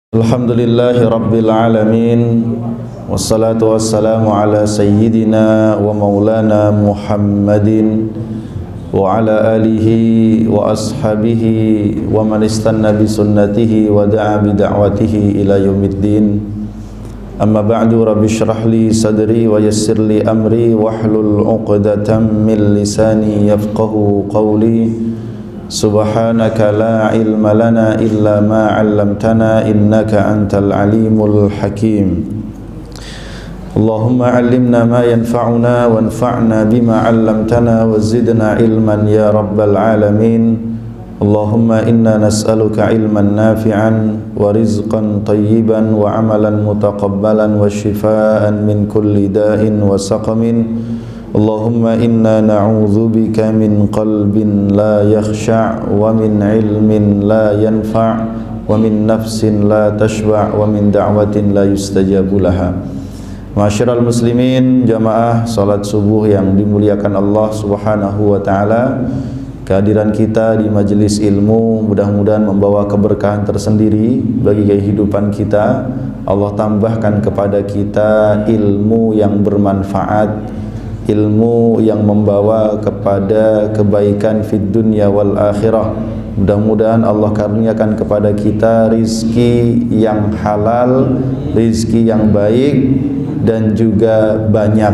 Alhamdulillahi Rabbil Alamin. Wassalatu wassalamu ala sayyidina wa maulana Muhammadin wa ala alihi wa ashabihi wa man istanna bi sunnatihi wa da'a bi da'watihi ila yaumiddin. Amma ba'du, rabbi shrah li sadri wa yassir li amri wahlul 'uqdatam min lisani yafqahu qawli. Subhanaka la ilma lana illa ma 'allamtana innaka antal alimul hakim. Allahumma 'allimna ma yanfa'una wanfa'na bima 'allamtana wa zidna ilman ya rabbal alamin. Allahumma inna nas'aluka ilman nafi'an wa rizqan tayyiban wa 'amalan mutaqabbalan wa shifaa'an min kulli da'in wa saqamin. Allahumma inna na'udzu bika min qalbin la yakhsha' wa min ilmin la yanfa' wa min nafsin la tashba' wa min da'watin la yustajabu laha. Ma'asyiral muslimin, jamaah salat subuh yang dimuliakan Allah Subhanahu wa taala, kehadiran kita di majelis ilmu mudah-mudahan membawa keberkahan tersendiri bagi kehidupan kita. Allah tambahkan kepada kita ilmu yang bermanfaat, ilmu yang membawa kepada kebaikan fid dunya wal akhirah. Mudah-mudahan Allah karuniakan kepada kita rizki yang halal, rizki yang baik dan juga banyak.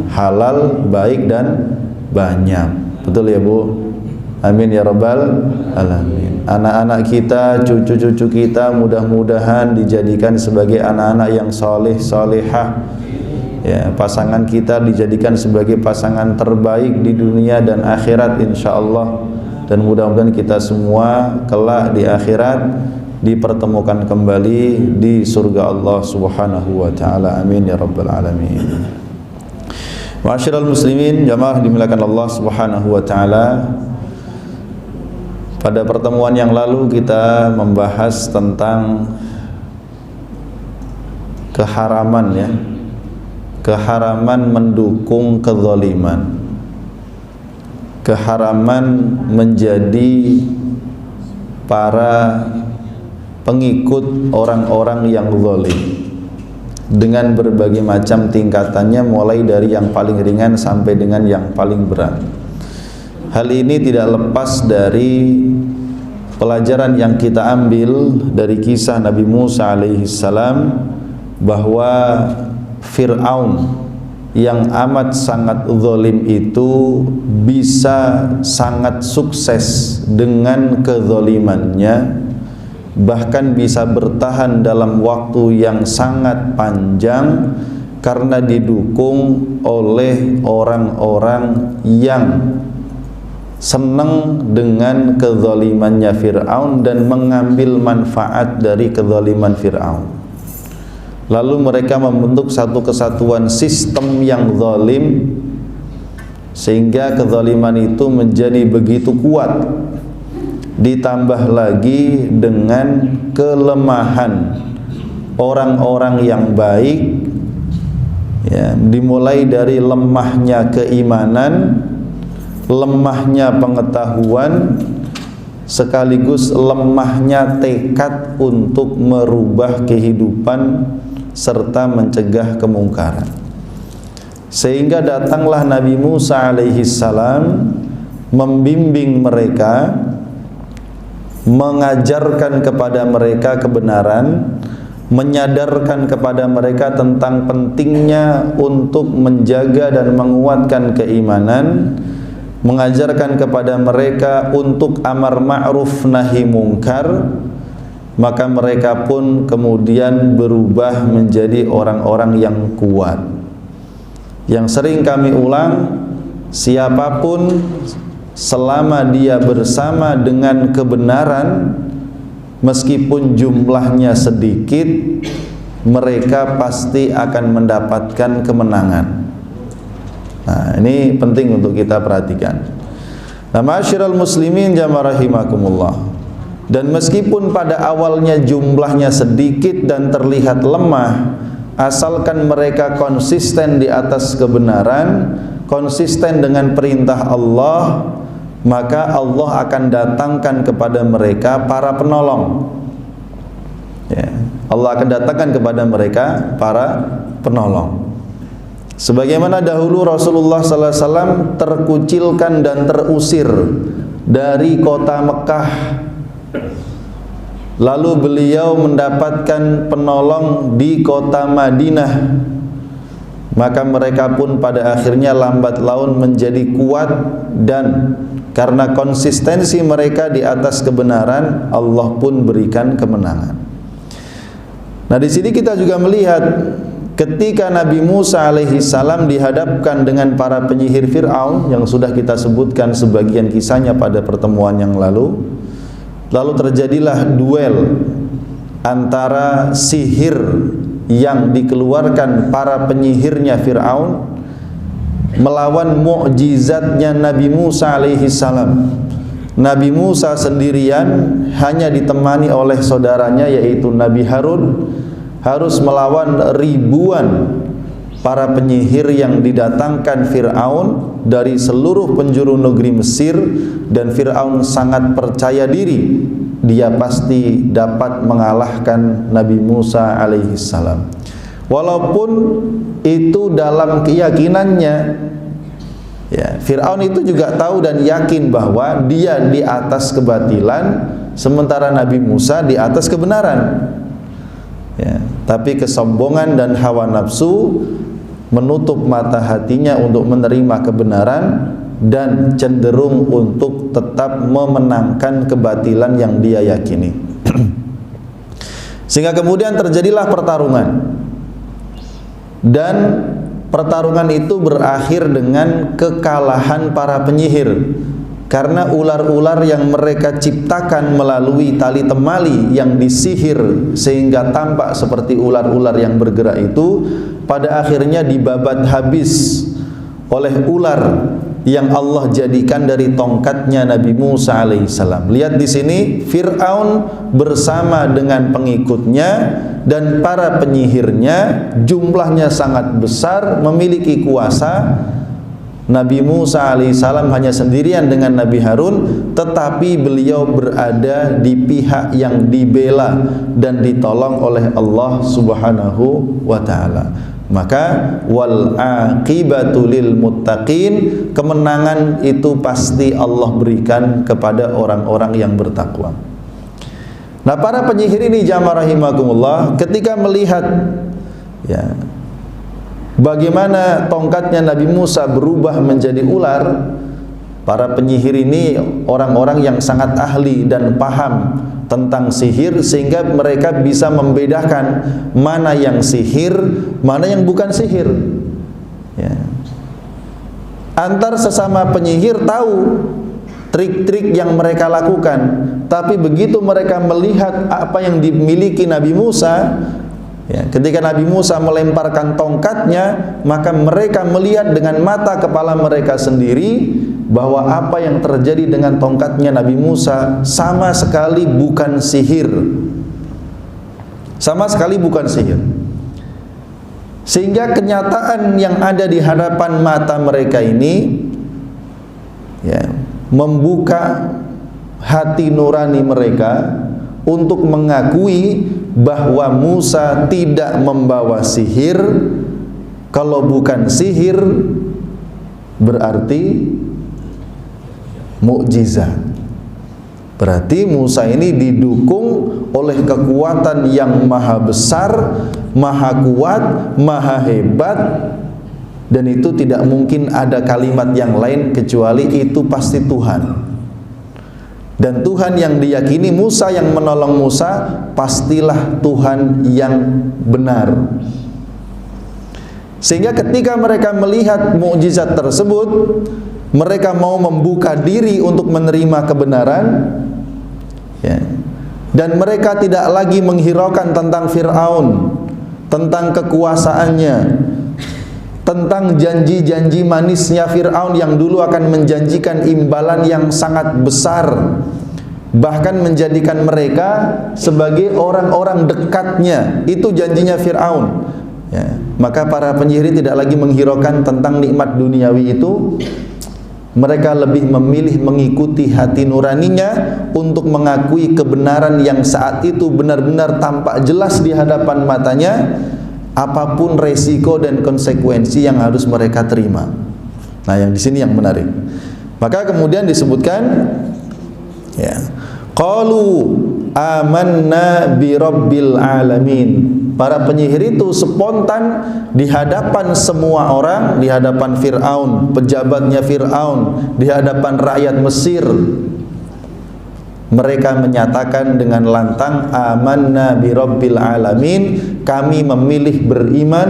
Halal, baik dan banyak. Betul ya Bu? Amin ya rabbal alamin. Anak-anak kita, cucu-cucu kita mudah-mudahan dijadikan sebagai anak-anak yang soleh, solehah. Ya, pasangan kita dijadikan sebagai pasangan terbaik di dunia dan akhirat insyaallah, dan mudah-mudahan kita semua kelak di akhirat dipertemukan kembali di surga Allah Subhanahu wa taala. Amin ya rabbal alamin. Ma'asyiral muslimin, jamaah dimuliakan Allah Subhanahu wa taala. Pada pertemuan yang lalu kita membahas tentang keharaman ya. Keharaman mendukung kezaliman, keharaman menjadi para pengikut orang-orang yang zalim dengan berbagai macam tingkatannya, mulai dari yang paling ringan sampai dengan yang paling berat. Hal ini tidak lepas dari pelajaran yang kita ambil dari kisah Nabi Musa alaihissalam, bahwa Fir'aun yang amat sangat zalim itu bisa sangat sukses dengan kezalimannya, bahkan bisa bertahan dalam waktu yang sangat panjang karena didukung oleh orang-orang yang senang dengan kezalimannya Fir'aun dan mengambil manfaat dari kezaliman Fir'aun. Lalu mereka membentuk satu kesatuan sistem yang zalim, sehingga kezaliman itu menjadi begitu kuat. Ditambah lagi dengan kelemahan orang-orang yang baik ya, dimulai dari lemahnya keimanan, lemahnya pengetahuan, sekaligus lemahnya tekad untuk merubah kehidupan serta mencegah kemungkaran. Sehingga datanglah Nabi Musa alaihissalam membimbing mereka, mengajarkan kepada mereka kebenaran, menyadarkan kepada mereka tentang pentingnya untuk menjaga dan menguatkan keimanan, mengajarkan kepada mereka untuk amar ma'ruf nahi mungkar. Maka mereka pun kemudian berubah menjadi orang-orang yang kuat. Yang sering kami ulang, siapapun selama dia bersama dengan kebenaran, meskipun jumlahnya sedikit, mereka pasti akan mendapatkan kemenangan. Nah, ini penting untuk kita perhatikan. Nah, ma'asyiral muslimin jamaah rahimakumullah. Dan meskipun pada awalnya jumlahnya sedikit dan terlihat lemah, asalkan mereka konsisten di atas kebenaran, konsisten dengan perintah Allah, maka Allah akan datangkan kepada mereka para penolong. Ya, Allah akan datangkan kepada mereka para penolong. Sebagaimana dahulu Rasulullah sallallahu alaihi wasallam terkucilkan dan terusir dari kota Mekah, lalu beliau mendapatkan penolong di kota Madinah, maka mereka pun pada akhirnya lambat laun menjadi kuat, dan karena konsistensi mereka di atas kebenaran, Allah pun berikan kemenangan. Nah, di sini kita juga melihat ketika Nabi Musa alaihi salam dihadapkan dengan para penyihir Fir'aun yang sudah kita sebutkan sebagian kisahnya pada pertemuan yang lalu terjadilah duel antara sihir yang dikeluarkan para penyihirnya Fir'aun melawan mukjizatnya Nabi Musa alaihi salam. Nabi Musa sendirian hanya ditemani oleh saudaranya yaitu Nabi Harun harus melawan ribuan para penyihir yang didatangkan Fir'aun dari seluruh penjuru negeri Mesir, dan Fir'aun sangat percaya diri dia pasti dapat mengalahkan Nabi Musa alaihi salam. Walaupun itu dalam keyakinannya, ya, Fir'aun itu juga tahu dan yakin bahwa dia di atas kebatilan, sementara Nabi Musa di atas kebenaran. Ya, tapi kesombongan dan hawa nafsu menutup mata hatinya untuk menerima kebenaran dan cenderung untuk tetap memenangkan kebatilan yang dia yakini. Sehingga kemudian terjadilah pertarungan, dan pertarungan itu berakhir dengan kekalahan para penyihir, karena ular-ular yang mereka ciptakan melalui tali temali yang disihir sehingga tampak seperti ular-ular yang bergerak itu pada akhirnya dibabat habis oleh ular yang Allah jadikan dari tongkatnya Nabi Musa alaihissalam. Lihat di sini, Fir'aun bersama dengan pengikutnya dan para penyihirnya jumlahnya sangat besar, memiliki kuasa. Nabi Musa alaihissalam hanya sendirian dengan Nabi Harun, tetapi beliau berada di pihak yang dibela dan ditolong oleh Allah subhanahu wa ta'ala. Maka wal aqibatu lil muttaqin, kemenangan itu pasti Allah berikan kepada orang-orang yang bertakwa. Nah, para penyihir ini jamaah rahimakumullah, ketika melihat ya bagaimana tongkatnya Nabi Musa berubah menjadi ular, para penyihir ini orang-orang yang sangat ahli dan paham tentang sihir, sehingga mereka bisa membedakan mana yang sihir, mana yang bukan sihir. Ya. Antar sesama penyihir tahu trik-trik yang mereka lakukan, tapi begitu mereka melihat apa yang dimiliki Nabi Musa, ya, ketika Nabi Musa melemparkan tongkatnya, maka mereka melihat dengan mata kepala mereka sendiri bahwa apa yang terjadi dengan tongkatnya Nabi Musa sama sekali bukan sihir. Sama sekali bukan sihir. Sehingga kenyataan yang ada di hadapan mata mereka ini ya, membuka hati nurani mereka untuk mengakui bahwa Musa tidak membawa sihir. Kalau bukan sihir berarti mukjizat. Berarti Musa ini didukung oleh kekuatan yang maha besar, maha kuat, maha hebat, dan itu tidak mungkin ada kalimat yang lain kecuali itu pasti Tuhan. Dan Tuhan yang diyakini Musa, yang menolong Musa, pastilah Tuhan yang benar. Sehingga ketika mereka melihat mukjizat tersebut, mereka mau membuka diri untuk menerima kebenaran, ya. Dan mereka tidak lagi menghiraukan tentang Fir'aun, tentang kekuasaannya, tentang janji-janji manisnya Fir'aun yang dulu akan menjanjikan imbalan yang sangat besar, bahkan menjadikan mereka sebagai orang-orang dekatnya. Itu janjinya Fir'aun, ya. Maka para penyihir tidak lagi menghiraukan tentang nikmat duniawi itu. Mereka lebih memilih mengikuti hati nuraninya untuk mengakui kebenaran yang saat itu benar-benar tampak jelas di hadapan matanya, apapun resiko dan konsekuensi yang harus mereka terima. Nah, yang di sini yang menarik. Maka kemudian disebutkan, ya, qalu amanna bi rabbil alamin. Para penyihir itu spontan di hadapan semua orang, di hadapan Fir'aun, pejabatnya Fir'aun, di hadapan rakyat Mesir. Mereka menyatakan dengan lantang, amanna bi rabbil alamin, kami memilih beriman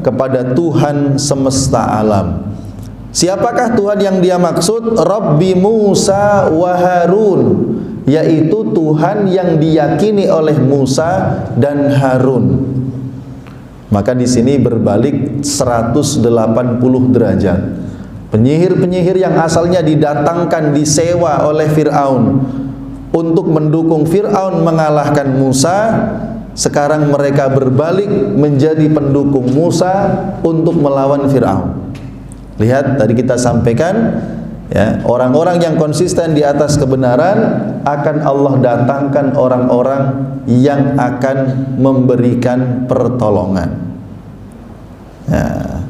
kepada Tuhan semesta alam. Siapakah Tuhan yang dia maksud? Rabbi Musa wa Harun, yaitu Tuhan yang diyakini oleh Musa dan Harun. Maka di sini berbalik 180 derajat. Penyihir-penyihir yang asalnya didatangkan, disewa oleh Fir'aun untuk mendukung Fir'aun mengalahkan Musa, sekarang mereka berbalik menjadi pendukung Musa untuk melawan Fir'aun. Lihat, tadi kita sampaikan, ya, orang-orang yang konsisten di atas kebenaran akan Allah datangkan orang-orang yang akan memberikan pertolongan. Ya.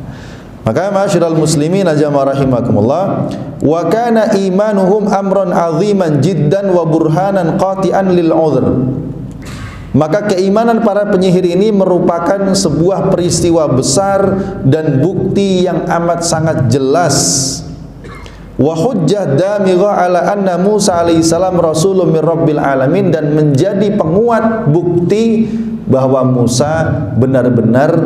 Maka ma'asyiral muslimin ajama rahimakumullah, wa kana imanuhum amran aziman jiddan wa burhanan qati'an lil udhr. Maka keimanan para penyihir ini merupakan sebuah peristiwa besar dan bukti yang amat sangat jelas. Wa hujjah damigha ala anna Musa alaihissalam rasulun min rabbil alamin, dan menjadi penguat bukti bahwa Musa benar-benar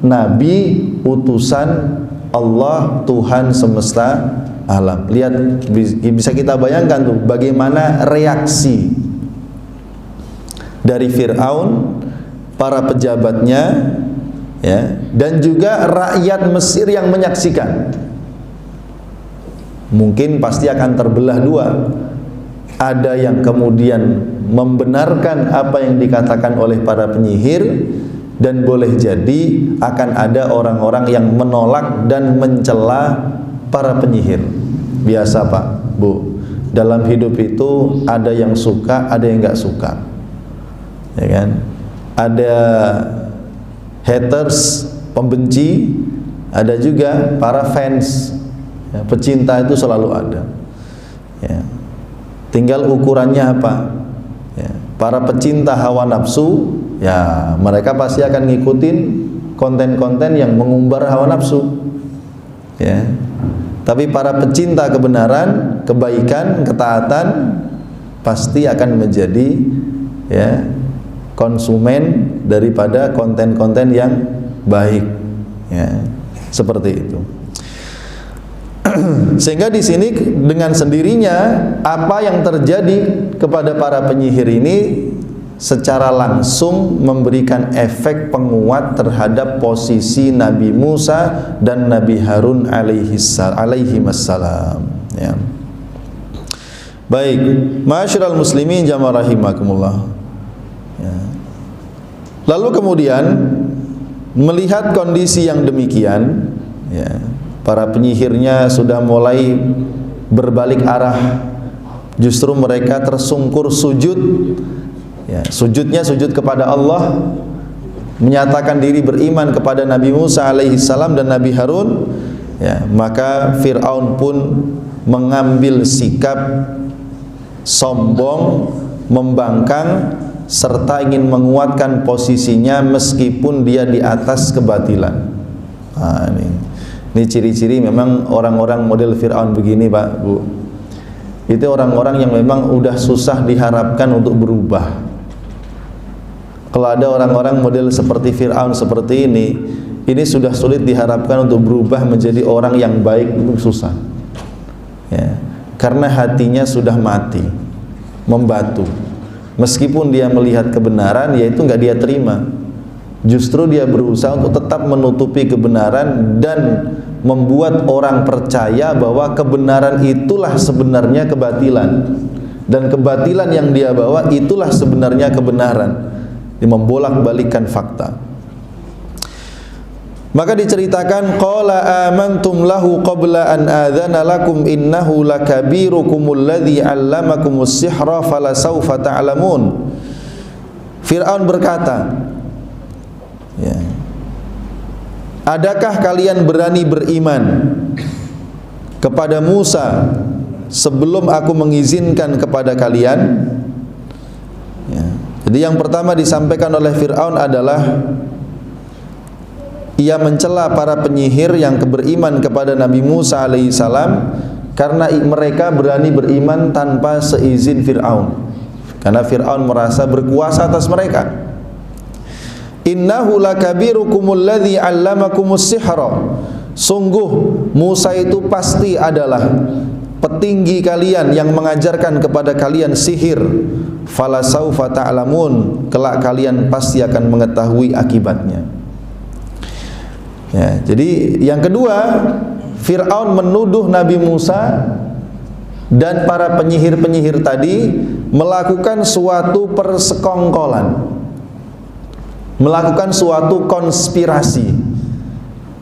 nabi utusan Allah, Tuhan semesta alam. Lihat, bisa kita bayangkan tuh bagaimana reaksi dari Fir'aun, para pejabatnya, ya, dan juga rakyat Mesir yang menyaksikan. Mungkin pasti akan terbelah dua. Ada yang kemudian membenarkan apa yang dikatakan oleh para penyihir, dan boleh jadi akan ada orang-orang yang menolak dan mencela para penyihir. Biasa Pak, Bu, dalam hidup itu ada yang suka, ada yang nggak suka, ya kan? Ada haters, pembenci, ada juga para fans. Ya, pecinta itu selalu ada. Ya. Tinggal ukurannya apa? Ya. Para pecinta hawa nafsu, ya mereka pasti akan ngikutin konten-konten yang mengumbar hawa nafsu. Ya. Tapi para pecinta kebenaran, kebaikan, ketaatan pasti akan menjadi, ya, konsumen daripada konten-konten yang baik. Ya. Seperti itu. Sehingga di sini dengan sendirinya apa yang terjadi kepada para penyihir ini secara langsung memberikan efek penguat terhadap posisi Nabi Musa dan Nabi Harun alaihimassalam. Ya. Baik, ma'asyiral muslimin jamaah rahimakumullah. Ya. Lalu kemudian melihat kondisi yang demikian, ya, para penyihirnya sudah mulai berbalik arah. Justru mereka tersungkur sujud, ya, sujudnya sujud kepada Allah, menyatakan diri beriman kepada Nabi Musa alaihissalam dan Nabi Harun. Ya, maka Fir'aun pun mengambil sikap sombong, membangkang, serta ingin menguatkan posisinya meskipun dia di atas kebatilan. Nah, ini ciri-ciri memang orang-orang model Fir'aun begini Pak, Bu. Itu orang-orang yang memang udah susah diharapkan untuk berubah. Kalau ada orang-orang model seperti Fir'aun seperti ini sudah sulit diharapkan untuk berubah menjadi orang yang baik, itu susah. Ya, karena hatinya sudah mati, membatu. Meskipun dia melihat kebenaran, yaitu nggak dia terima. Justru dia berusaha untuk tetap menutupi kebenaran dan membuat orang percaya bahwa kebenaran itulah sebenarnya kebatilan, dan kebatilan yang dia bawa itulah sebenarnya kebenaran. Dia membolak-balikkan fakta. Maka diceritakan, qala amantum lahu qabla an adzana lakum innahu lakabirukumul ladzi 'allamakumus sihra falasawfa ta'lamun. Fir'aun berkata, ya, adakah kalian berani beriman kepada Musa sebelum aku mengizinkan kepada kalian? Ya. Jadi yang pertama disampaikan oleh Fir'aun adalah ia mencela para penyihir yang beriman kepada Nabi Musa alaihissalam karena mereka berani beriman tanpa seizin Fir'aun, karena Fir'aun merasa berkuasa atas mereka. Innahu lakabirukumul ladzi 'allamakumus sihra. Sungguh Musa itu pasti adalah petinggi kalian yang mengajarkan kepada kalian sihir. Falasaufa ta'lamun, kelak kalian pasti akan mengetahui akibatnya. Ya, jadi yang kedua, Fir'aun menuduh Nabi Musa dan para penyihir-penyihir tadi melakukan suatu persekongkolan, melakukan suatu konspirasi.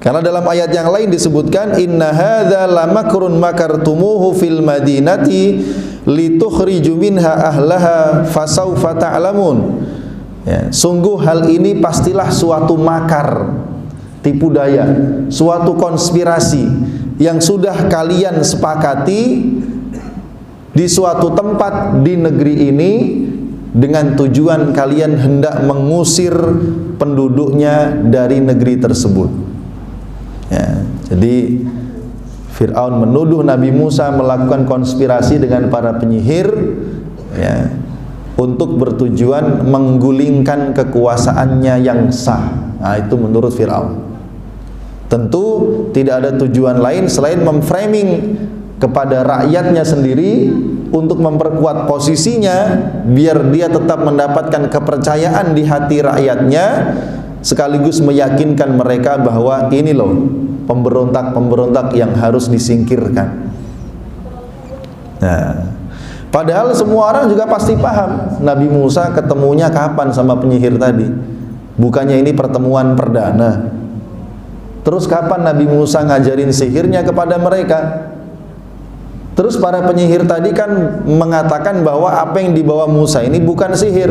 Karena dalam ayat yang lain disebutkan, inna hadza lamakrun makartumuhu fil madinati litukhriju minha ahlaha fasaufa ta'lamun. Ya, sungguh hal ini pastilah suatu makar, tipu daya, suatu konspirasi yang sudah kalian sepakati di suatu tempat di negeri ini dengan tujuan kalian hendak mengusir penduduknya dari negeri tersebut. Ya, jadi Fir'aun menuduh Nabi Musa melakukan konspirasi dengan para penyihir, ya, untuk bertujuan menggulingkan kekuasaannya yang sah. Nah, itu menurut Fir'aun. Tentu tidak ada tujuan lain selain memframing kepada rakyatnya sendiri untuk memperkuat posisinya, biar dia tetap mendapatkan kepercayaan di hati rakyatnya, sekaligus meyakinkan mereka bahwa ini loh pemberontak-pemberontak yang harus disingkirkan. Nah, padahal semua orang juga pasti paham Nabi Musa ketemunya kapan sama penyihir tadi. Bukannya ini pertemuan perdana. Terus kapan Nabi Musa ngajarin sihirnya kepada mereka? Terus para penyihir tadi kan mengatakan bahwa apa yang dibawa Musa ini bukan sihir.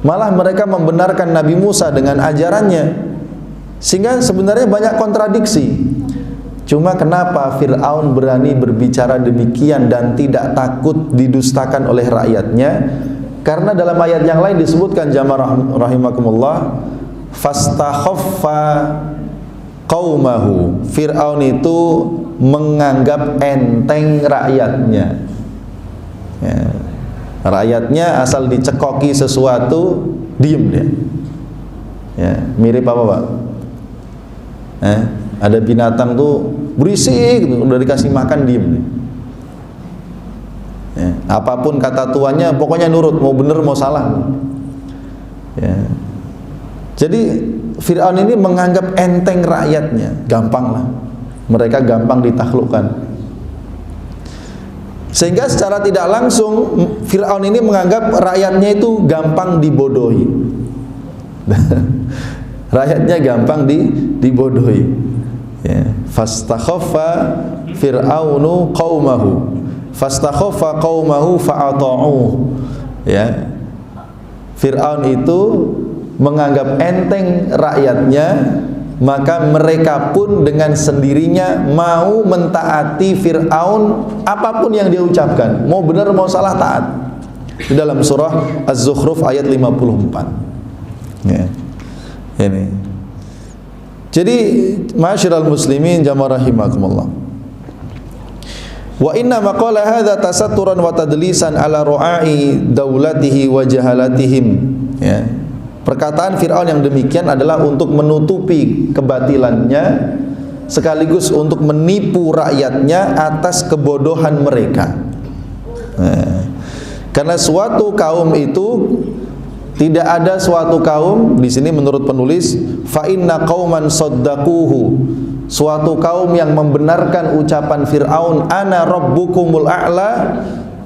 Malah mereka membenarkan Nabi Musa dengan ajarannya. Sehingga sebenarnya banyak kontradiksi. Cuma kenapa Fir'aun berani berbicara demikian dan tidak takut didustakan oleh rakyatnya? Karena dalam ayat yang lain disebutkan, jamaah rahimakumullah, fastakhaffa qaumahu. Fir'aun itu menganggap enteng rakyatnya. Ya. Rakyatnya asal dicekoki sesuatu, diem dia. Ya, mirip apa Pak? Ada binatang tuh berisik, udah dikasih makan diem dia. Ya, apapun kata tuannya pokoknya nurut, mau bener mau salah. Ya. Jadi Fir'aun ini menganggap enteng rakyatnya, gampang lah, mereka gampang ditaklukkan. Sehingga secara tidak langsung Fir'aun ini menganggap rakyatnya itu gampang dibodohi. Rakyatnya gampang dibodohi. Ya. Fastakhaffa Fir'aunu qaumahu fastakhaffa qaumahu fa'ata'uh. Ya. Fir'aun itu menganggap enteng rakyatnya, maka mereka pun dengan sendirinya mau mentaati Fir'aun apapun yang dia ucapkan, mau benar mau salah taat. Di dalam surah Az-Zukhruf ayat 54. Ya. Ini. Jadi ma'asyiral muslimin jamaah rahimakumullah. Wa inna maqala hadza tasatturan wa tadlisan ala ru'ai daulatihi wa jahalatihim. Ya. Perkataan Fir'aun yang demikian adalah untuk menutupi kebatilannya, sekaligus untuk menipu rakyatnya atas kebodohan mereka. Nah, karena suatu kaum itu tidak ada suatu kaum, di sini menurut penulis, fa inna qauman saddaquhu, suatu kaum yang membenarkan ucapan Fir'aun ana rabbukumul a'la,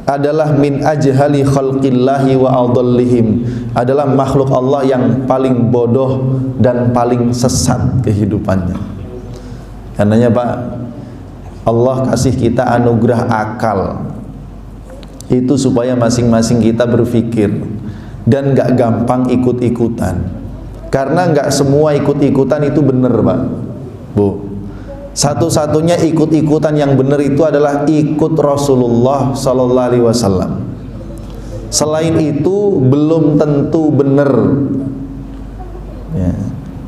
adalah min ajhali khalqillahi wa adallihim, adalah makhluk Allah yang paling bodoh dan paling sesat kehidupannya. Karenanya Pak, Allah kasih kita anugerah akal itu supaya masing-masing kita berpikir dan gak gampang ikut-ikutan. Karena gak semua ikut-ikutan itu benar Pak, Bu. Satu-satunya ikut-ikutan yang benar itu adalah ikut Rasulullah Sallallahu Alaihi Wasallam. Selain itu belum tentu benar. Ya.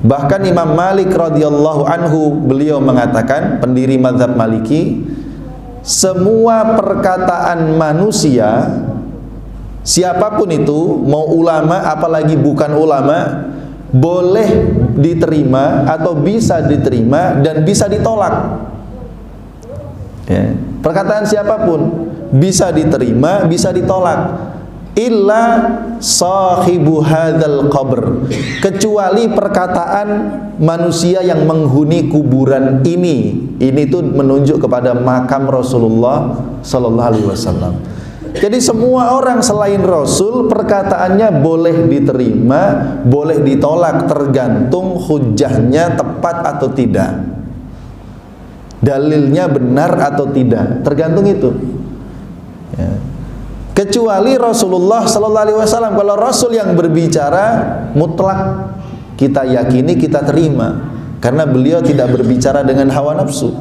Bahkan Imam Malik radhiyallahu anhu, beliau mengatakan, pendiri mazhab Maliki, semua perkataan manusia, siapapun itu, mau ulama apalagi bukan ulama, boleh diterima atau bisa diterima dan bisa ditolak. Ya. Perkataan siapapun bisa diterima, bisa ditolak. Illa sahibu hadzal qabr, kecuali perkataan manusia yang menghuni kuburan ini. Ini tuh menunjuk kepada makam Rasulullah Sallallahu Alaihi Wasallam. Jadi semua orang selain Rasul perkataannya boleh diterima, boleh ditolak, tergantung hujahnya tepat atau tidak, dalilnya benar atau tidak, tergantung itu. Ya. Kecuali Rasulullah Sallallahu Alaihi Wasallam. Kalau Rasul yang berbicara mutlak kita yakini, kita terima, karena beliau tidak berbicara dengan hawa nafsu.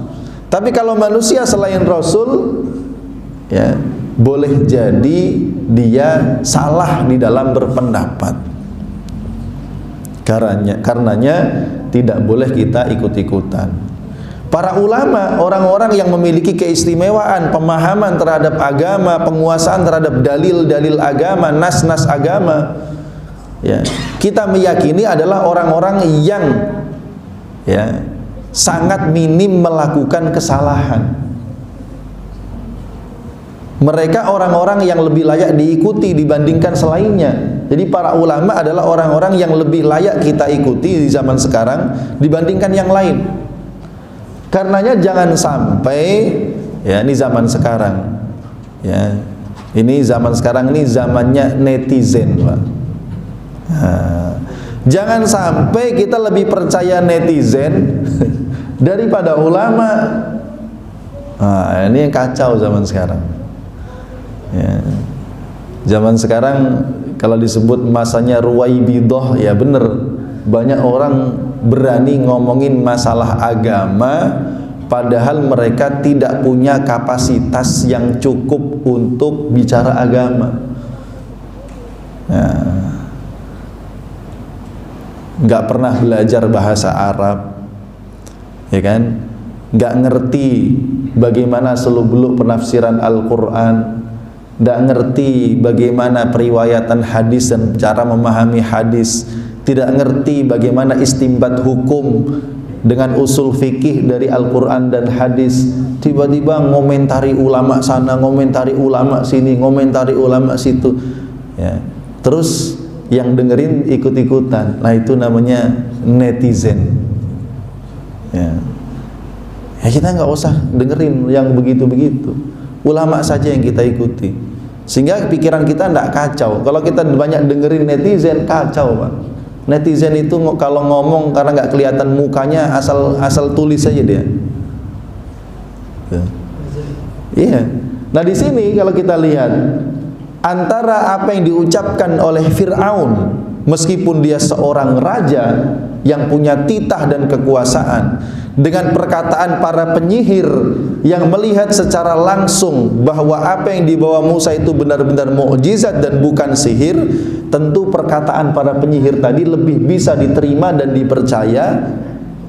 Tapi kalau manusia selain Rasul, ya, boleh jadi dia salah di dalam berpendapat. Karenanya tidak boleh kita ikut-ikutan. Para ulama, orang-orang yang memiliki keistimewaan, pemahaman terhadap agama, penguasaan terhadap dalil-dalil agama, nas-nas agama, ya, kita meyakini adalah orang-orang yang, ya, sangat minim melakukan kesalahan. Mereka orang-orang yang lebih layak diikuti dibandingkan selainnya. Jadi para ulama adalah orang-orang yang lebih layak kita ikuti di zaman sekarang dibandingkan yang lain. Karenanya jangan sampai, ya, ini zaman sekarang, ya, ini zaman sekarang ini zamannya netizen, Pak. Nah, jangan sampai kita lebih percaya netizen daripada ulama. Nah, ini yang kacau zaman sekarang. Ya. Zaman sekarang kalau disebut masanya ruwaibidah, ya bener, banyak orang berani ngomongin masalah agama padahal mereka tidak punya kapasitas yang cukup untuk bicara agama. Nggak pernah belajar bahasa Arab, ya kan? Nggak ngerti bagaimana seluk-beluk penafsiran Al-Quran, tidak ngerti bagaimana periwayatan hadis dan cara memahami hadis, tidak ngerti bagaimana istinbat hukum dengan usul fikih dari Al-Quran dan hadis. Tiba-tiba ngomentari ulama sana, ngomentari ulama sini, ngomentari ulama situ, ya. Terus yang dengerin ikut-ikutan. Nah, itu namanya netizen, ya. Ya, kita nggak usah dengerin yang begitu-begitu, ulama saja yang kita ikuti, sehingga pikiran kita tidak kacau. Kalau kita banyak dengerin netizen, kacau, Pak. Netizen itu kalau ngomong karena nggak kelihatan mukanya, asal tulis saja dia. Iya. Nah, di sini kalau kita lihat antara apa yang diucapkan oleh Fir'aun, meskipun dia seorang raja yang punya titah dan kekuasaan, dengan perkataan para penyihir yang melihat secara langsung bahwa apa yang dibawa Musa itu benar-benar mukjizat dan bukan sihir, tentu perkataan para penyihir tadi lebih bisa diterima dan dipercaya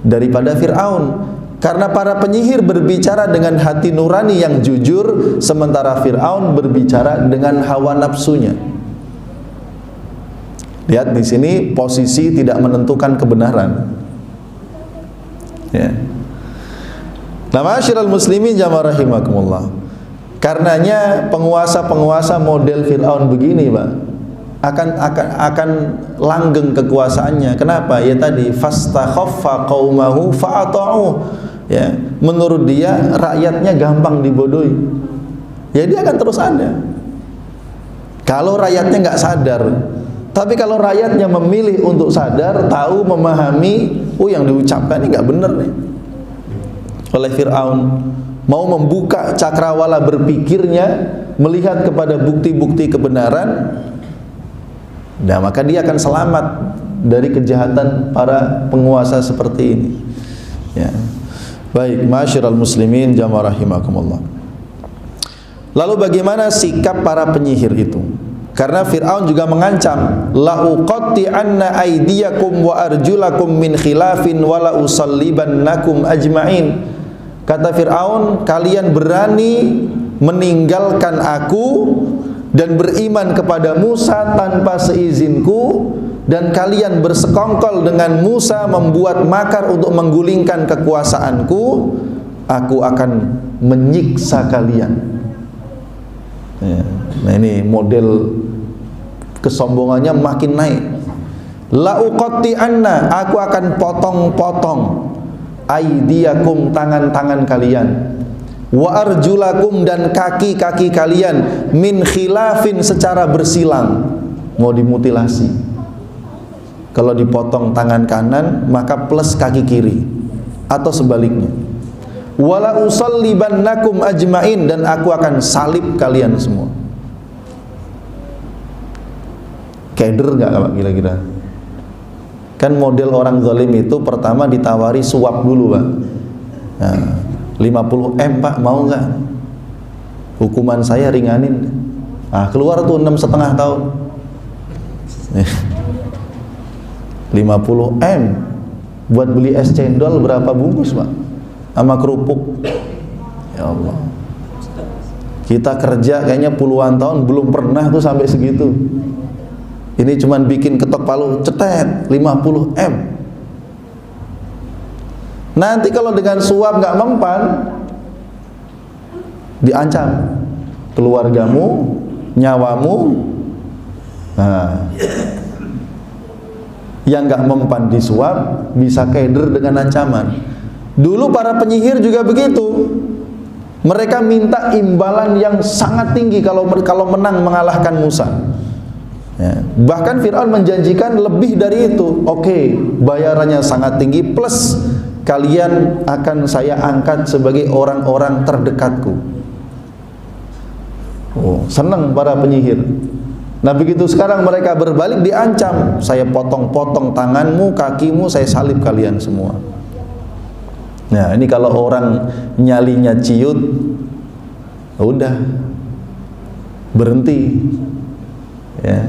daripada Fir'aun. Karena para penyihir berbicara dengan hati nurani yang jujur, sementara Fir'aun berbicara dengan hawa nafsunya. Lihat di sini posisi tidak menentukan kebenaran. Ya. Nah, ma'asyiral muslimin jamaah rahimakumullah. Karenanya penguasa-penguasa model Fir'aun begini, Pak, akan langgeng kekuasaannya. Kenapa? Ya tadi fastakhaffa qaumahu fa'ata'u. Ya, menurut dia rakyatnya gampang dibodohi. Ya dia akan terus ada. Kalau rakyatnya nggak sadar. Tapi kalau rakyatnya memilih untuk sadar, tahu, memahami, oh yang diucapkan ini nggak benar nih. Oleh Fir'aun, mau membuka cakrawala berpikirnya, melihat kepada bukti-bukti kebenaran, nah maka dia akan selamat dari kejahatan para penguasa seperti ini. Ya. Baik, ma'asyiral muslimin jamaah rahimakumullah. Lalu bagaimana sikap para penyihir itu? Karena Fir'aun juga mengancam, la uqatti'anna aydiyakum wa arjulakum min khilafin wa la usallibannakum ajma'in. Kata Fir'aun, kalian berani meninggalkan aku dan beriman kepada Musa tanpa seizinku, dan kalian bersekongkol dengan Musa membuat makar untuk menggulingkan kekuasaanku, aku akan menyiksa kalian. Ya. Nah ini model kesombongannya makin naik. La uqatti'anna, aku akan potong-potong aidiakum, tangan-tangan kalian, wa arjulakum, dan kaki-kaki kalian, min khilafin, secara bersilang. Mau dimutilasi. Kalau dipotong tangan kanan maka plus kaki kiri, atau sebaliknya. Wala usallibannakum ajmain, dan aku akan salib kalian semua. Keder nggak Pak kira-kira? Kan model orang zalim itu pertama ditawari suap dulu Pak. Nah, 50 M Pak, mau nggak? Hukuman saya ringanin. Ah, keluar tuh 6,5 tahun. 50 M buat beli es cendol berapa bungkus Pak? Sama kerupuk. Ya Allah. Kita kerja kayaknya puluhan tahun belum pernah tuh sampai segitu. Ini cuman bikin ketok palu cetet 50 M. Nanti kalau dengan suap nggak mempan, diancam keluargamu, nyawamu. Nah, yang nggak mempan disuap bisa keder dengan ancaman. Dulu para penyihir juga begitu. Mereka minta imbalan yang sangat tinggi kalau menang mengalahkan Musa. Ya. Bahkan Fir'aun menjanjikan lebih dari itu. Oke, bayarannya sangat tinggi, plus kalian akan saya angkat sebagai orang-orang terdekatku. Oh, senang para penyihir. Nah begitu sekarang mereka berbalik, diancam, saya potong-potong tanganmu, kakimu, saya salib kalian semua. Nah ini kalau orang nyalinya ciut, udah berhenti. Ya.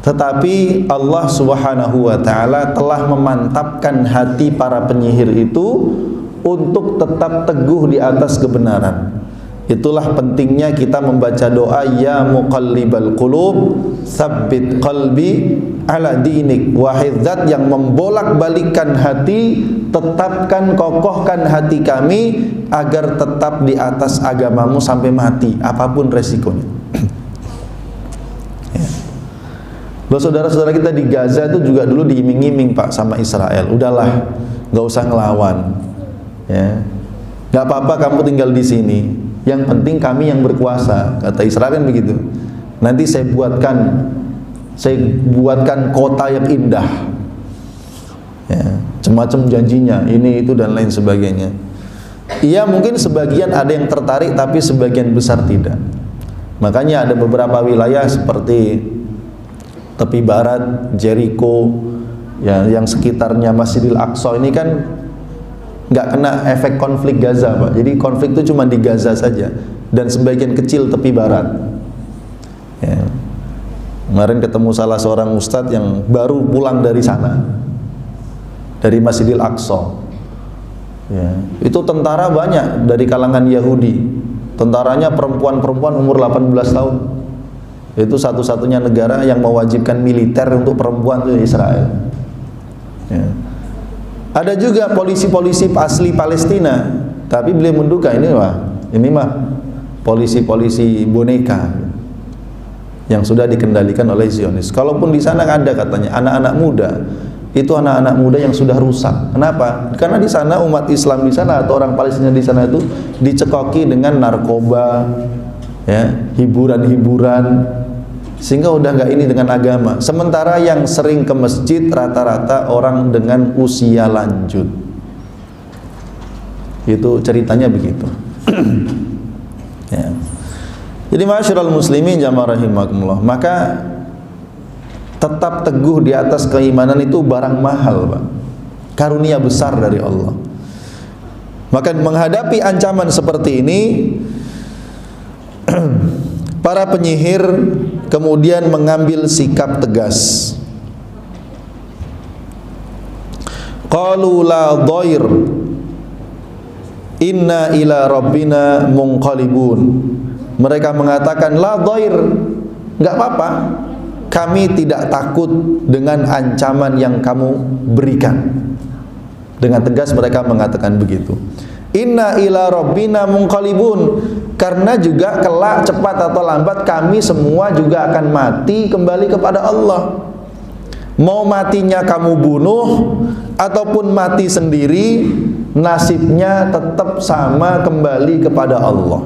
Tetapi Allah Subhanahu wa ta'ala telah memantapkan hati para penyihir itu untuk tetap teguh di atas kebenaran. Itulah pentingnya kita membaca doa, ya muqallibal qulub tsabbit qalbi ala dinik. Wahai zat yang membolak-balikkan hati, tetapkan, kokohkan hati kami agar tetap di atas agamamu sampai mati, apapun resikonya. Loh saudara-saudara kita di Gaza itu juga dulu diiming-iming Pak sama Israel, udahlah nggak usah ngelawan, ya nggak apa-apa kamu tinggal di sini, yang penting kami yang berkuasa, kata Israel kan begitu. Nanti saya buatkan kota yang indah, ya, macam-macam janjinya, ini itu dan lain sebagainya. Iya mungkin sebagian ada yang tertarik, tapi sebagian besar tidak. Makanya ada beberapa wilayah seperti tepi barat, Jericho, ya, yang sekitarnya Masjidil Aqsa ini kan nggak kena efek konflik Gaza Pak. Jadi konflik itu cuma di Gaza saja dan sebagian kecil tepi barat. Ya. Kemarin ketemu salah seorang ustadz yang baru pulang dari sana, dari Masjidil Aqsa. Ya. Itu tentara banyak dari kalangan Yahudi. Tentaranya perempuan-perempuan umur 18 tahun. Itu satu-satunya negara yang mewajibkan militer untuk perempuan itu Israel. Ya. Ada juga polisi-polisi asli Palestina, tapi beliau menduga ini mah polisi-polisi boneka yang sudah dikendalikan oleh Zionis. Kalaupun di sana ada katanya anak-anak muda, itu anak-anak muda yang sudah rusak. Kenapa? Karena di sana umat Islam di sana atau orang Palestina di sana itu dicekoki dengan narkoba, ya, hiburan-hiburan, sehingga udah nggak ini dengan agama. Sementara yang sering ke masjid rata-rata orang dengan usia lanjut. Itu ceritanya begitu. Ya. Jadi ma'asyiral muslimin jamaah rahimakumullah, maka tetap teguh di atas keimanan itu barang mahal, Pak. Karunia besar dari Allah. Maka menghadapi ancaman seperti ini, para penyihir kemudian mengambil sikap tegas. Qalu la dhair inna ila rabbina munqalibun. Mereka mengatakan la dhair, enggak apa-apa, kami tidak takut dengan ancaman yang kamu berikan. Dengan tegas mereka mengatakan begitu. Inna ila rabbina munqalibun, karena juga kelak cepat atau lambat kami semua juga akan mati kembali kepada Allah. Mau matinya kamu bunuh ataupun mati sendiri, nasibnya tetap sama, kembali kepada Allah.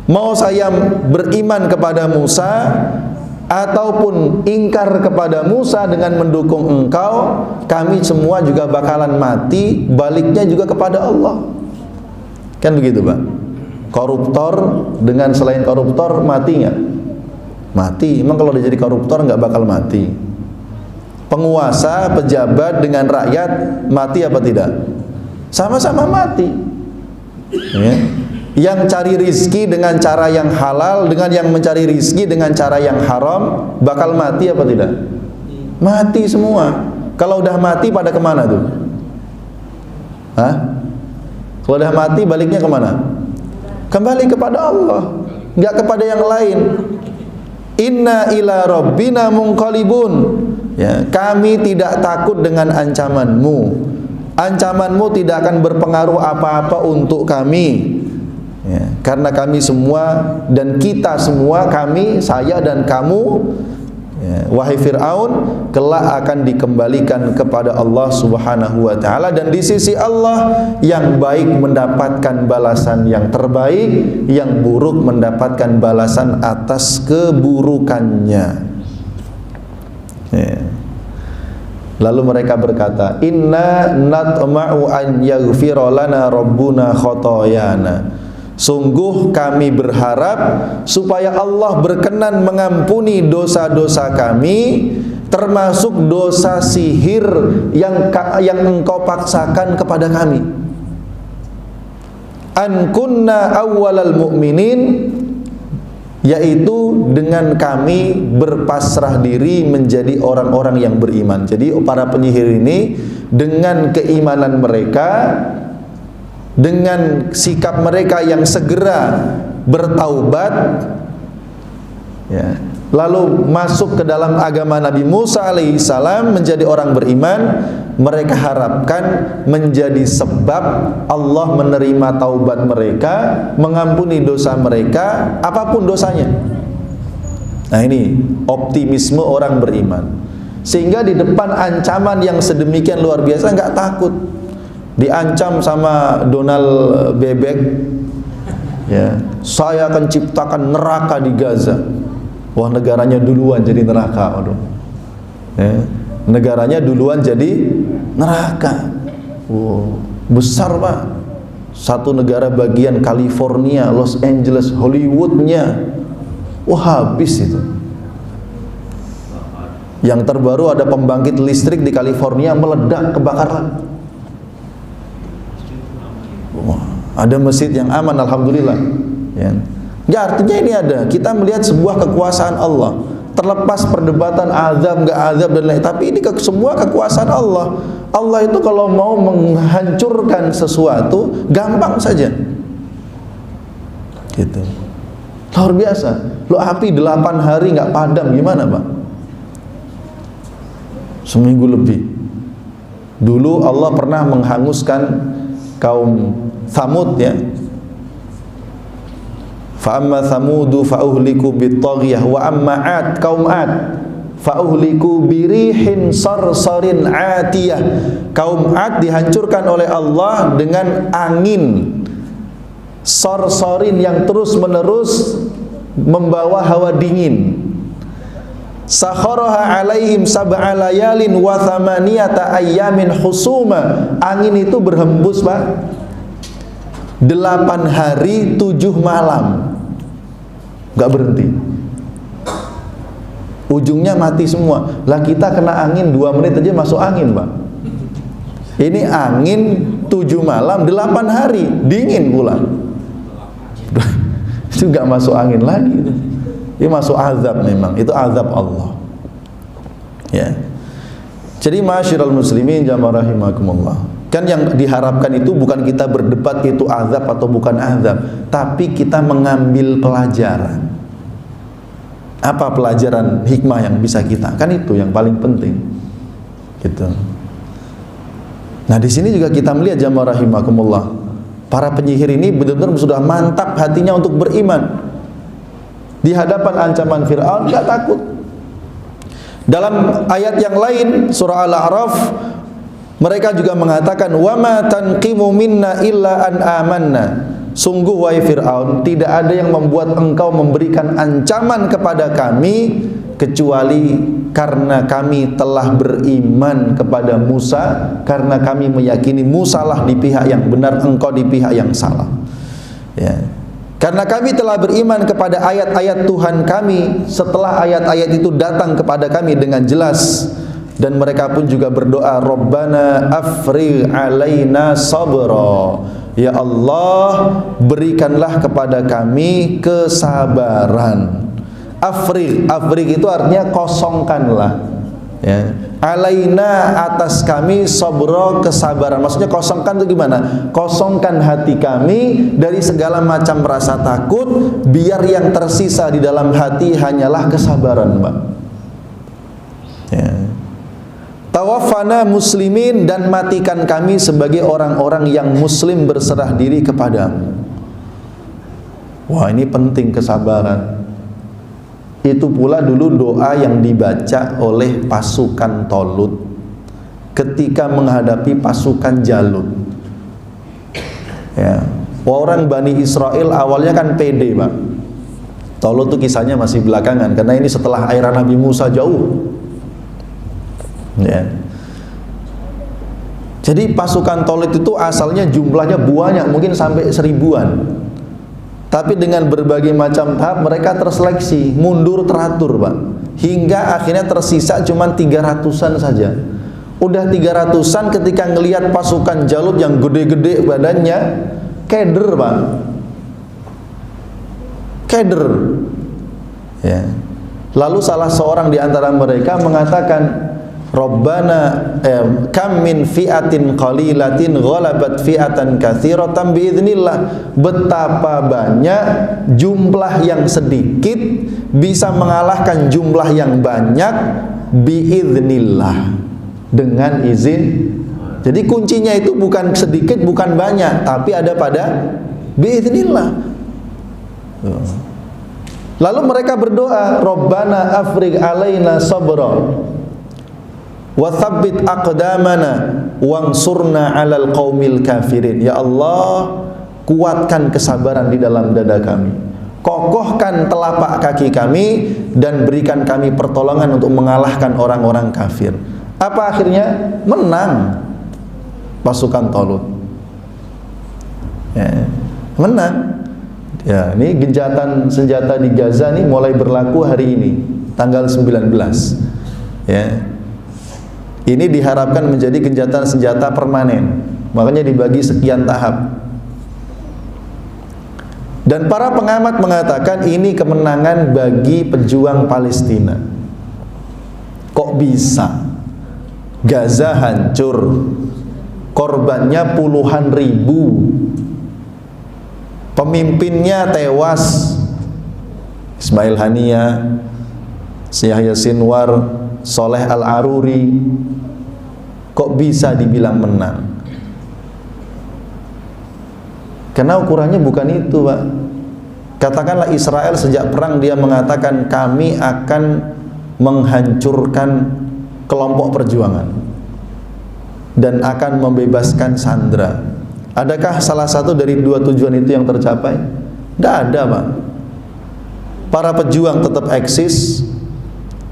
Mau saya beriman kepada Musa ataupun ingkar kepada Musa dengan mendukung engkau, kami semua juga bakalan mati, baliknya juga kepada Allah. Kan begitu, Pak? Koruptor dengan selain koruptor mati nggak? Mati. Emang kalau dia jadi koruptor nggak bakal mati? Penguasa, pejabat dengan rakyat mati apa tidak? Sama-sama mati. Ya. Yang cari rizki dengan cara yang halal, dengan yang mencari rizki dengan cara yang haram, bakal mati apa tidak? Mati semua. Kalau udah mati pada kemana tuh? Hah? Kalau udah mati baliknya kemana? Kembali kepada Allah, nggak kepada yang lain. Inna ila rabbina munqalibun. Ya, kami tidak takut dengan ancamanmu. Ancamanmu tidak akan berpengaruh apa-apa untuk kami. Ya, karena kami semua dan kita semua, kami, saya dan kamu, ya, wahai Fir'aun, kelak akan dikembalikan kepada Allah Subhanahu wa ta'ala, dan di sisi Allah yang baik mendapatkan balasan yang terbaik, yang buruk mendapatkan balasan atas keburukannya. Ya. Lalu mereka berkata, inna natma'u an yaghfira lana rabbuna khotoyana. Sungguh kami berharap supaya Allah berkenan mengampuni dosa-dosa kami, termasuk dosa sihir yang engkau paksakan kepada kami. An kunna awwalal mu'minin, yaitu dengan kami berpasrah diri menjadi orang-orang yang beriman. Jadi para penyihir ini dengan keimanan mereka, dengan sikap mereka yang segera bertaubat, ya, lalu masuk ke dalam agama Nabi Musa alaihissalam menjadi orang beriman, mereka harapkan menjadi sebab Allah menerima taubat mereka, mengampuni dosa mereka, apapun dosanya. Nah, ini optimisme orang beriman. Sehingga di depan ancaman yang sedemikian luar biasa nggak takut. Diancam sama Donald Bebek, ya, saya akan ciptakan neraka di Gaza. Wah, negaranya duluan jadi neraka. Waduh. Ya, negaranya duluan jadi neraka. Wow, besar, Pak. Satu negara bagian California, Los Angeles, Hollywoodnya, wah, habis itu. Yang terbaru ada pembangkit listrik di California meledak, kebakaran. Ada masjid yang aman, alhamdulillah. Ya, artinya ini ada. Kita melihat sebuah kekuasaan Allah. Terlepas perdebatan azab nggak azab dan lain, tapi ini semua kekuasaan Allah. Allah itu kalau mau menghancurkan sesuatu gampang saja. Gitu. Luar biasa. Lo api 8 hari nggak padam, gimana, Pak? Seminggu lebih. Dulu Allah pernah menghanguskan kaum Thamud, ya. Fa amma Thamudu fa uhliku bit-taghiyah wa amma 'ad, kaum 'ad, fa uhliku birihin sarsarin 'atiyah. Kaum 'ad dihancurkan oleh Allah dengan angin sarsarin yang terus-menerus membawa hawa dingin. Sakharaha alaihim sab'a layalin wa thamaniyata ayyamin husuma. Angin itu berhembus, Pak, 8 hari 7 malam, gak berhenti. Ujungnya mati semua. Lah kita kena angin 2 menit aja masuk angin, Pak. Ini angin 7 malam 8 hari, dingin pula. Itu gak masuk angin lagi. Ini masuk azab memang. Itu azab Allah. Ya. Jadi masyiral muslimin jamaah rahimakumullah. Kan yang diharapkan itu bukan kita berdebat itu azab atau bukan azab, tapi kita mengambil pelajaran. Apa pelajaran hikmah yang bisa kita? Kan itu yang paling penting. Gitu. Nah, di sini juga kita melihat jamaah rahimakumullah, para penyihir ini benar-benar sudah mantap hatinya untuk beriman. Di hadapan ancaman Fir'aun enggak takut. Dalam ayat yang lain surah Al-A'raf mereka juga mengatakan wa ma tanqimu minna illa an amanna. Sungguh wahai Fir'aun, tidak ada yang membuat engkau memberikan ancaman kepada kami kecuali karena kami telah beriman kepada Musa, karena kami meyakini Musa lah di pihak yang benar, engkau di pihak yang salah. Ya. Karena kami telah beriman kepada ayat-ayat Tuhan kami setelah ayat-ayat itu datang kepada kami dengan jelas. Dan mereka pun juga berdoa, Rabbana afrigh alaina sabra. Ya Allah, berikanlah kepada kami kesabaran. Afrigh itu artinya kosongkanlah, ya. Alaina atas kami sabra, kesabaran. Maksudnya kosongkan itu gimana? Kosongkan hati kami dari segala macam rasa takut, biar yang tersisa di dalam hati hanyalah kesabaran, Pak. Ya. Tawaffana muslimin, dan matikan kami sebagai orang-orang yang muslim berserah diri kepadamu. Wah, ini penting kesabaran. Itu pula dulu doa yang dibaca oleh pasukan Tolut ketika menghadapi pasukan Jalut. Ya. Orang Bani Israel awalnya kan pede, Pak. Tolut itu kisahnya masih belakangan, karena ini setelah era Nabi Musa jauh. Ya. Jadi pasukan Tolut itu asalnya jumlahnya banyak, mungkin sampai 1000-an. Tapi dengan berbagai macam tahap mereka terseleksi, mundur teratur, Pak. Hingga akhirnya tersisa cuma 300-an saja. Udah 300-an ketika ngelihat pasukan Jalut yang gede-gede badannya, keder, Pak. Keder. Ya. Lalu salah seorang di antara mereka mengatakan, Rabbana kam min fi'atin qalilatin ghalabat fi'atan katsiratan biiznillah. Betapa banyak jumlah yang sedikit bisa mengalahkan jumlah yang banyak biiznillah, dengan izin. Jadi kuncinya itu bukan sedikit, bukan banyak, tapi ada pada biiznillah. Lalu mereka berdoa, Rabbana afrigh alaina sabra wa tsabbit aqdamana wansurna 'alal qaumil kafirin. Ya Allah, kuatkan kesabaran di dalam dada kami, kokohkan telapak kaki kami, dan berikan kami pertolongan untuk mengalahkan orang-orang kafir. Apa akhirnya? Menang pasukan Tolut. Ya, menang. Ya, ini gencatan senjata di Gaza nih mulai berlaku hari ini, tanggal 19. Ya. Ini diharapkan menjadi gencatan senjata permanen, makanya dibagi sekian tahap. Dan para pengamat mengatakan ini kemenangan bagi pejuang Palestina. Kok bisa? Gaza hancur, korbannya puluhan ribu, pemimpinnya tewas, Ismail Haniyah, Yahya Sinwar, Soleh Al-Aruri. Kok bisa dibilang menang? Karena ukurannya bukan itu, Pak. Katakanlah Israel sejak perang dia mengatakan kami akan menghancurkan kelompok perjuangan dan akan membebaskan sandera. Adakah salah satu dari dua tujuan itu yang tercapai? Tidak ada, Pak. Para pejuang tetap eksis,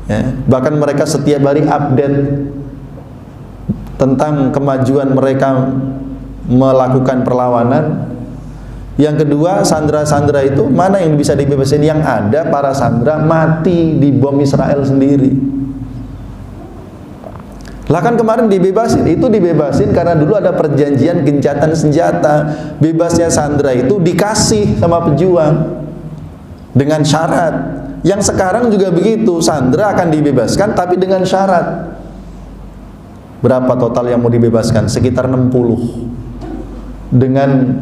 Ya, bahkan mereka setiap hari update tentang kemajuan mereka melakukan perlawanan. Yang kedua, sandera-sandera itu mana yang bisa dibebasin? Yang ada para sandera mati di bom Israel sendiri. Lah kan kemarin dibebasin, itu dibebasin karena dulu ada perjanjian gencatan senjata. Bebasnya sandera itu dikasih sama pejuang dengan syarat. Yang sekarang juga begitu, sandera akan dibebaskan tapi dengan syarat. Berapa total yang mau dibebaskan? Sekitar 60. Dengan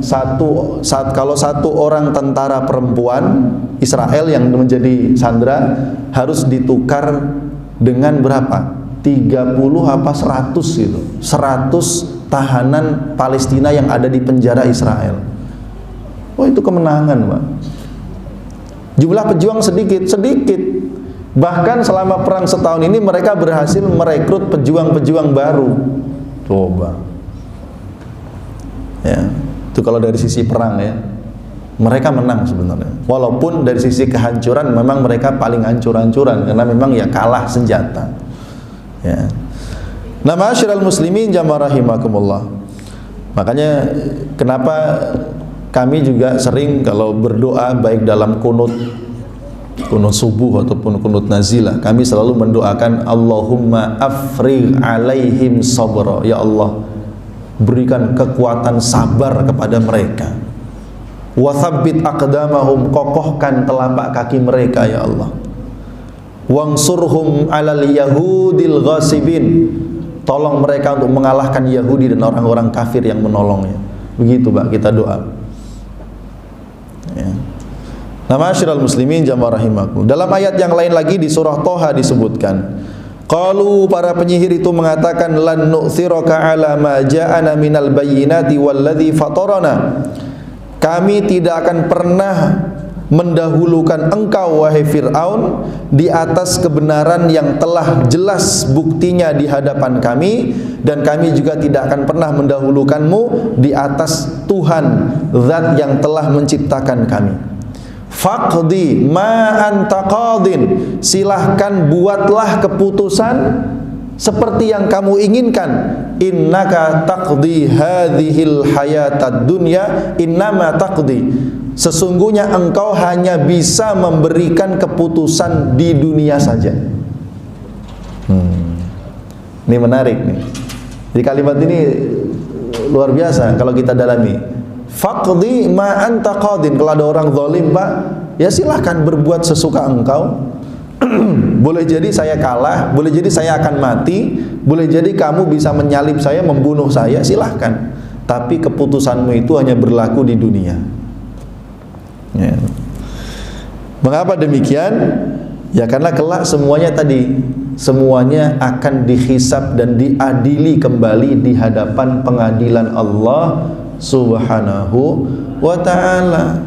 kalau satu orang tentara perempuan Israel yang menjadi sandera harus ditukar dengan berapa? 30 apa 100 gitu. 100 tahanan Palestina yang ada di penjara Israel. Oh, itu kemenangan, Pak. Jumlah pejuang sedikit. Bahkan selama perang setahun ini mereka berhasil merekrut pejuang-pejuang baru. Coba. Ya, itu kalau dari sisi perang ya, mereka menang sebenarnya. Walaupun dari sisi kehancuran memang mereka paling hancur-hancuran karena memang ya kalah senjata. Ya. Nah, ma'asyiral muslimin jamaah rahimakumullah. Makanya kenapa kami juga sering kalau berdoa baik dalam kunut subuh ataupun kunut nazilah, kami selalu mendoakan Allahumma afrigh alaihim sabra. Ya Allah, berikan kekuatan sabar kepada mereka. Wa tsabbit aqdamahum, kokohkan telapak kaki mereka ya Allah. Wangsurhum 'alal yahudil ghasibin, tolong mereka untuk mengalahkan Yahudi dan orang-orang kafir yang menolongnya. Begitu Pak, kita doa. Ya. Nah, ma'asyiral muslimin jamaah rahimakum. Dalam ayat yang lain lagi di surah Thaha disebutkan, qalu, para penyihir itu mengatakan, lan nu'thiraka ala ma ja'ana minal bayyinati walladzi fatarana. Kami tidak akan pernah mendahulukan engkau wahai Fir'aun di atas kebenaran yang telah jelas buktinya di hadapan kami, dan kami juga tidak akan pernah mendahulukanmu di atas Tuhan zat yang telah menciptakan kami. Faqdi ma anta qadin, silahkan buatlah keputusan seperti yang kamu inginkan. Innaka taqdi hadhil hayatad dunya innama taqdi, sesungguhnya engkau hanya bisa memberikan keputusan di dunia saja. Ini menarik nih. Jadi kalimat ini luar biasa kalau kita dalami. Faqdi ma anta qadin, kalau ada orang zalim Pak, ya silahkan berbuat sesuka engkau. Boleh jadi saya kalah, boleh jadi saya akan mati, boleh jadi kamu bisa menyalib saya, membunuh saya, silahkan. Tapi keputusanmu itu hanya berlaku di dunia. Ya. Mengapa demikian? Ya karena kelak semuanya tadi, semuanya akan dihisab dan diadili kembali di hadapan pengadilan Allah Subhanahu wa ta'ala.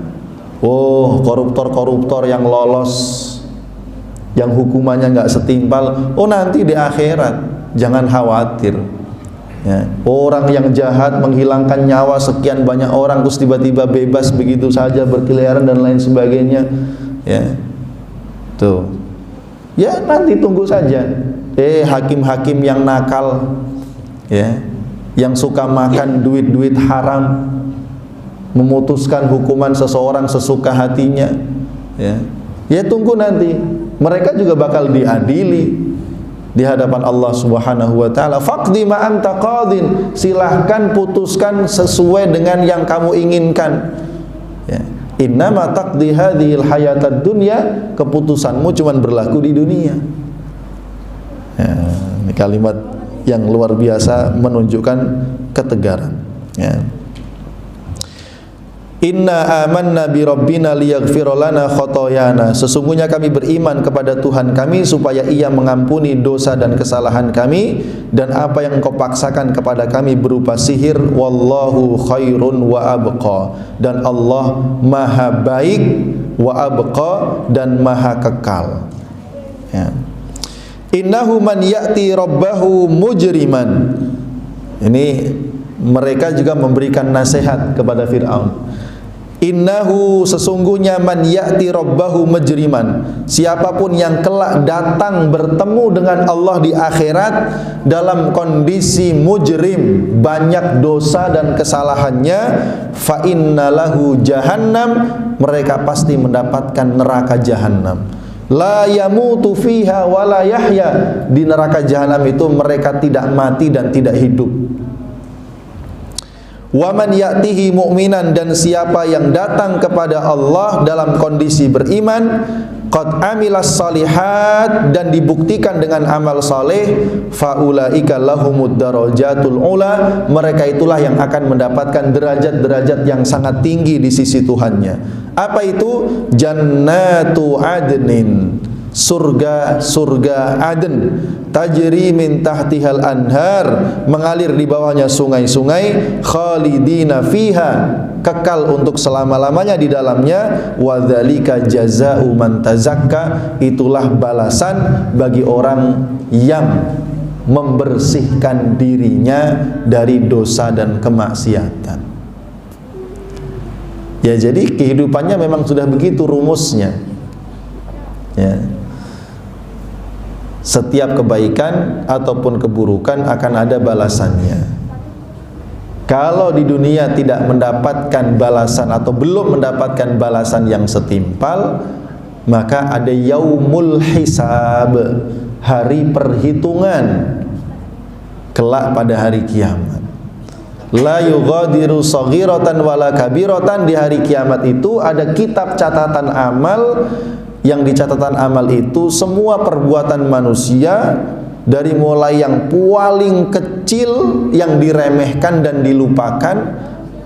Oh, koruptor-koruptor yang lolos, yang hukumannya nggak setimpal, oh nanti di akhirat, jangan khawatir. Ya. Orang yang jahat menghilangkan nyawa sekian banyak orang terus tiba-tiba bebas begitu saja berkeliaran dan lain sebagainya. Ya, tuh. Ya nanti tunggu saja. Hakim-hakim yang nakal, ya, yang suka makan duit-duit haram, memutuskan hukuman seseorang sesuka hatinya. Ya tunggu nanti. Mereka juga bakal diadili di hadapan Allah Subhanahu wa ta'ala. Faqdi ma anta qadin, silahkan putuskan sesuai dengan yang kamu inginkan. Ya. Innama taqdi hadhil hayatad dunya, keputusanmu cuma berlaku di dunia. Ya, ini kalimat yang luar biasa menunjukkan ketegaran. Ya. Inna amanna bi rabbina liyaghfir lana khotoyana, sesungguhnya kami beriman kepada Tuhan kami supaya Ia mengampuni dosa dan kesalahan kami dan apa yang Engkau paksakan kepada kami berupa sihir. Wallahu khairun wa abqa, dan Allah maha baik, wa abqa, dan maha kekal. Ya. Innahu man ya'ti rabbahu mujriman. Ini mereka juga memberikan nasihat kepada Fir'aun. Innahu sesungguhnya man ya'ti rabbahu majriman, siapapun yang kelak datang bertemu dengan Allah di akhirat dalam kondisi mujrim, banyak dosa dan kesalahannya, fa innalahu jahannam, mereka pasti mendapatkan neraka jahannam. La yamutu fiha wa la yahya, di neraka jahanam itu mereka tidak mati dan tidak hidup. Wa man ya'tihi mu'minan, dan siapa yang datang kepada Allah dalam kondisi beriman, qad amilas salihat, dan dibuktikan dengan amal saleh, faulaika lahumud darajatul ula, mereka itulah yang akan mendapatkan derajat-derajat yang sangat tinggi di sisi Tuhannya. Apa itu? Jannatu adnin, surga-surga Aden, tajri min tahtihal anhar, mengalir di bawahnya sungai-sungai, khalidina fiha, kekal untuk selama-lamanya di dalamnya, wa dzalika jazaa'u man tazakka, itulah balasan bagi orang yang membersihkan dirinya dari dosa dan kemaksiatan. Ya, jadi kehidupannya memang sudah begitu rumusnya. Ya. Setiap kebaikan ataupun keburukan akan ada balasannya. Kalau di dunia tidak mendapatkan balasan atau belum mendapatkan balasan yang setimpal, maka ada yaumul hisab, hari perhitungan kelak pada hari kiamat. La yughadiru saghiratan wala kabiratan, di hari kiamat itu ada kitab catatan amal, yang di catatan amal itu semua perbuatan manusia, dari mulai yang paling kecil yang diremehkan dan dilupakan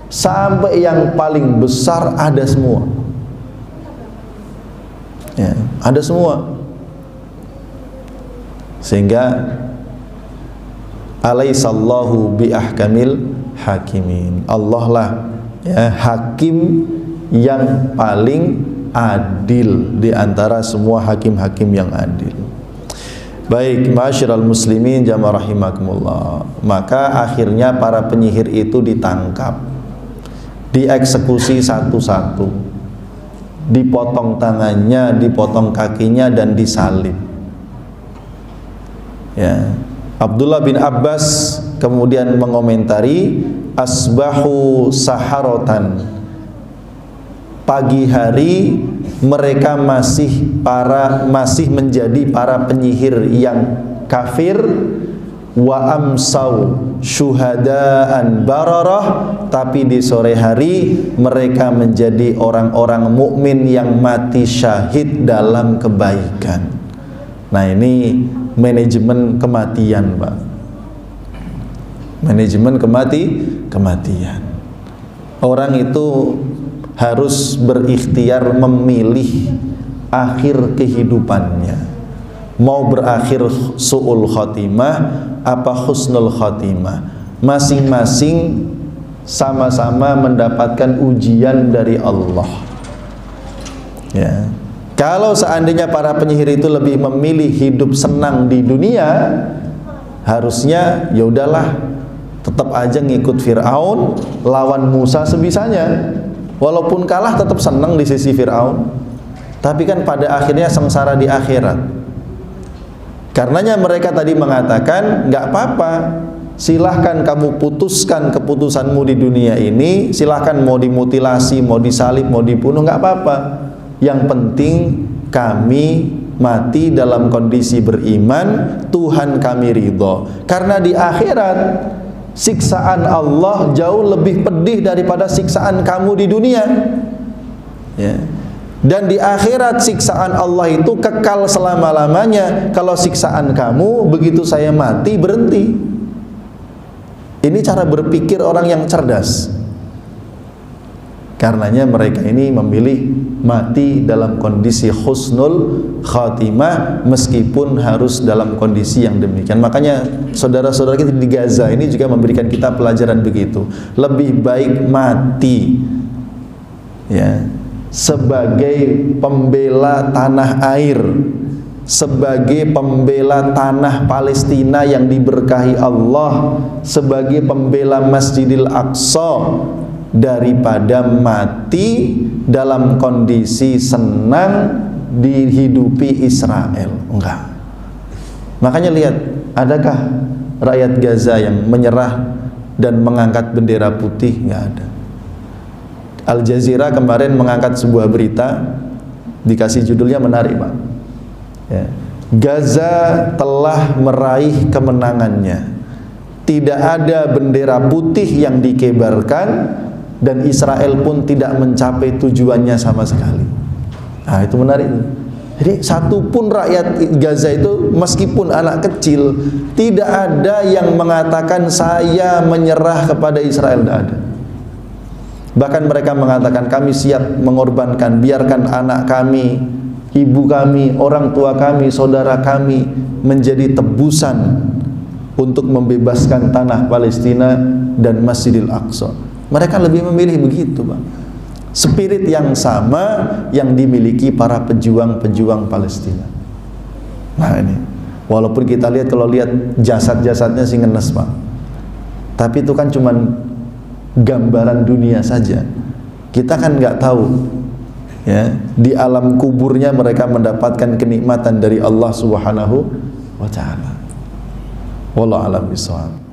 sampai yang paling besar ada semua. Ya, ada semua. Sehingga alaihissallahu biahkamil hakimin, Allah lah ya hakim yang paling adil di antara semua hakim-hakim yang adil. Baik, ma'asyiral muslimin jamaah rahimakumullah. Maka akhirnya para penyihir itu ditangkap, dieksekusi satu-satu, dipotong tangannya, dipotong kakinya, dan disalib. Ya. Abdullah bin Abbas kemudian mengomentari, asbahu saharotan, pagi hari mereka masih menjadi para penyihir yang kafir, wa amsau syuhadaan bararah, tapi di sore hari mereka menjadi orang-orang mukmin yang mati syahid dalam kebaikan. Nah, ini manajemen kematian, Pak. Manajemen kematian. Orang itu harus berikhtiar memilih akhir kehidupannya, mau berakhir su'ul khotimah apa husnul khotimah. Masing-masing sama-sama mendapatkan ujian dari Allah. Ya. Kalau seandainya para penyihir itu lebih memilih hidup senang di dunia, harusnya ya udahlah, tetap aja ngikut Fir'aun, lawan Musa sebisanya. Walaupun kalah tetap senang di sisi Fir'aun, tapi kan pada akhirnya sengsara di akhirat. Karenanya mereka tadi mengatakan, nggak apa-apa, silahkan kamu putuskan keputusanmu di dunia ini, silahkan mau dimutilasi, mau disalib, mau dibunuh, nggak apa-apa. Yang penting kami mati dalam kondisi beriman, Tuhan kami ridho. Karena di akhirat siksaan Allah jauh lebih pedih daripada siksaan kamu di dunia. Ya. Dan di akhirat siksaan Allah itu kekal selama-lamanya. Kalau siksaan kamu begitu saya mati berhenti. Ini cara berpikir orang yang cerdas. Karenanya mereka ini memilih mati dalam kondisi husnul khatimah, meskipun harus dalam kondisi yang demikian. Makanya saudara-saudara kita di Gaza ini juga memberikan kita pelajaran begitu. Lebih baik mati ya sebagai pembela tanah air, sebagai pembela tanah Palestina yang diberkahi Allah, sebagai pembela Masjidil Aqsa, daripada mati dalam kondisi senang dihidupi Israel. Enggak. Makanya lihat, adakah rakyat Gaza yang menyerah dan mengangkat bendera putih? Enggak ada. Al Jazeera kemarin mengangkat sebuah berita, dikasih judulnya menarik, Pak. Ya. Gaza telah meraih kemenangannya. Tidak ada bendera putih yang dikebarkan dan Israel pun tidak mencapai tujuannya sama sekali. Nah, itu menarik. Jadi satu pun rakyat Gaza itu, meskipun anak kecil, tidak ada yang mengatakan saya menyerah kepada Israel. Tidak ada. Bahkan mereka mengatakan kami siap mengorbankan, biarkan anak kami, ibu kami, orang tua kami, saudara kami menjadi tebusan untuk membebaskan tanah Palestina dan Masjidil Aqsa. Mereka lebih memilih begitu, Pak. Spirit yang sama yang dimiliki para pejuang-pejuang Palestina. Nah ini, walaupun kita lihat, kalau lihat jasad-jasadnya sih ngenes, Pak. Tapi itu kan cuman gambaran dunia saja. Kita kan nggak tahu, ya, di alam kuburnya mereka mendapatkan kenikmatan dari Allah Subhanahu wa Ta'ala. Wallahu a'lam bishawab.